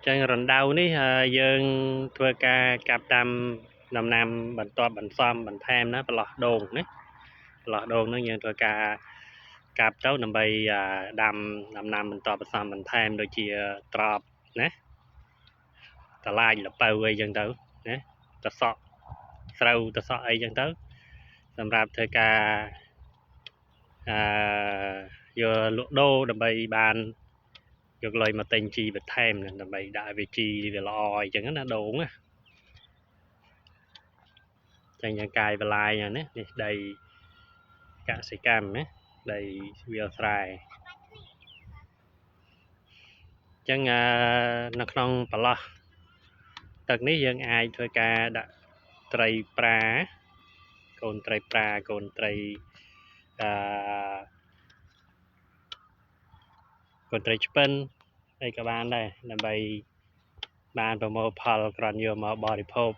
ចឹងរណ្ដៅនេះយើងធ្វើការកាប់តាមដំណាំបន្ទាប់បន្សំបន្ថែមណាប្រឡោះដូងណាប្រឡោះដូងហ្នឹងយើងធ្វើការកាប់ទៅដើម្បីដាំដំណាំបន្ទាប់បន្សំបន្ថែមដូចជាត្រប់ណាតឡាចលពៅអីចឹងទៅណាតសក់ស្រូវតសក់អីចឹងទៅសម្រាប់ធ្វើការយកលក់ដូរដើម្បីបានយកលុយមកទិញជីបន្ថែមដើម្បីដាក់ឲ្យវាជីវាល្អអីចឹងណាដូងណាចឹងយ៉ាងកាយបន្លាយណានេះដីកសិកម្មណាដីវាលស្រែចឹងនៅក្នុងប្រឡោះទឹកនេះយើងអាចធ្វើការដាក់ត្រីប្រាកូនត្រីប្រាកូនត្រីកូនត្រីឆ្ពិនអីក៏បានដែរដើម្បីបានប្រមូលផលក្រាន់យកមកបរិភោគ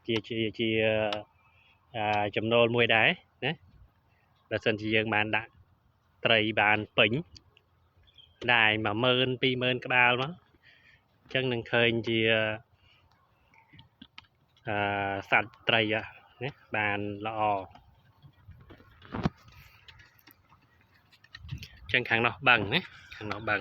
ជាចំណូលមួយដែរណាបើសិនជាយើងបានដាក់ត្រីបានពេញដែរ 10000 20000 ក្បាលមកអញ្ចឹងនឹងឃើញជាសត្វត្រីណាបានល្អអញ្ចឹងខាងនោះបឹងណាខាងនោះបឹង